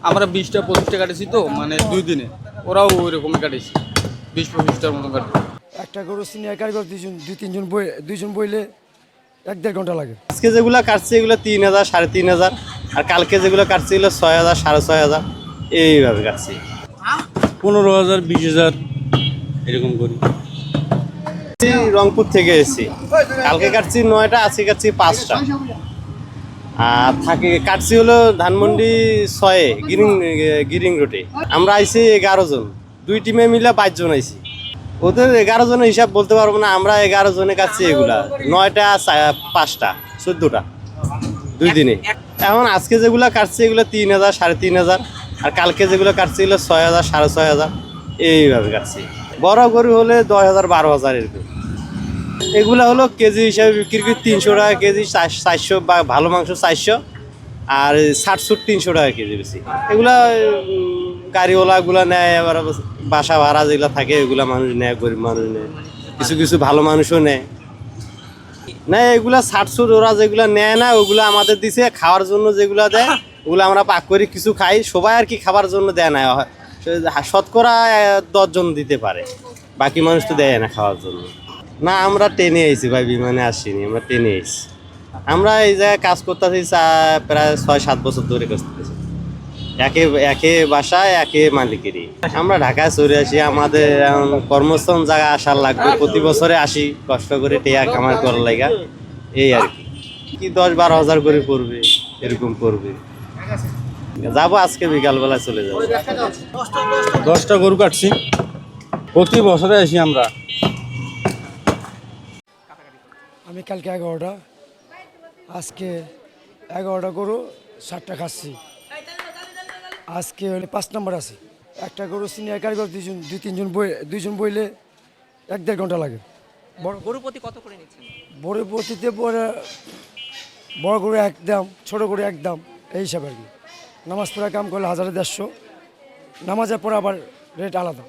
আমরা 20টা 25টা কাটেছি তো মানে 2 দিনে, ওরাও ওই রকমই কাটেছি 20-25টার মতো কাটে। একটা গরু সিনিয়র কারিগর দুইজন বইলে 1-1.5 ঘন্টা লাগে। আজকে যেগুলো কাটছে এগুলো 3,000 3,500, আর কালকে যেগুলো কাটছে এগুলো 6,000 6,500 এইভাবে কাটছি। 15,000 20,000 এরকম করি। রংপুর থেকে এসেছি, কালকে কাটছি 9টা, আজকে কাটছি 5টা। আর কাটছি হলো ধানমন্ডি 6 গিরিং রোডে। আমরা আইছি 11 জন, 2 টিমে মিলে 22 জন আইছি। ওদের 11 জনের হিসাব বলতে পারবো না, আমরা 11 জনে কাটছি এগুলা 9টা 5টা 14টা 2 দিনে। এখন আজকে যেগুলো কাটছে এগুলো 3,000 3,500, আর কালকে যেগুলো কাটছে এগুলো 6,000 6,500 এইভাবে কাটছি। বড় গরু হলে 10,000 12,000 এরকম। এগুলা হলো কেজি হিসাবে বিক্রি করি 300 টাকা কেজি, 400 বা ভালো মাংস 400, আর 60 300 টাকা কেজি বেশি। এগুলা গাড়িওয়ালাগুলা নেয়, আবার বাসা ভাড়া যেগুলো থাকে এগুলা মানুষ নেয়, গরিব মানুষ নেয়, কিছু কিছু ভালো মানুষও নেয়। না এগুলা 60 ওরা যেগুলা নেয় না ওগুলো আমাদের দিছে খাওয়ার জন্য, যেগুলা দেয় ওগুলো আমরা পাক করি কিছু খাই, সবাই আর কি খাবার জন্য দেয় না, শতকরা 10 জন দিতে পারে, বাকি মানুষ তো দেয় না খাওয়ার জন্য। না আমরা ট্রেনে আইছি ভাই, বিমানে আসিনি, আমরা ট্রেনে আইছি। আমরা এই জায়গায় কাজ করতেছি প্রায় 6-7 বছর ধরে কাজ করতেছি, একে বাসায় একে মালিকেরই। আমরা ঢাকায় চলে আসি, আমাদের কর্মস্থল জায়গা আসার লাগবে, প্রতি বছরে আসি কষ্ট করে টেয়া কামাই করার লাগা, এই আর কি 10-12 হাজার করে পড়বে, এরকম পড়বে। যাবো আজকে বিকালবেলা চলে যাবো। 10টা গরু কাটছি, প্রতি বছরে আসি আমরা। আমি কালকে 11টা, আজকে 11টা গরু 60টা খাচ্ছি। আজকে হলে 5 নম্বর আছে। একটা গরু সিনিয়র কারিগর দুইজন বইলে 1-1.5 ঘন্টা লাগে। গরু প্রতি কত করে নিচ্ছেন? বড় প্রতিতে বড় গরু এক দাম, ছোট গরু এক দাম, এই হিসাবে আর কি। নামাজ পড়া কাম করলে 1000-150, নামাজের পরে আবার রেট আলাদা।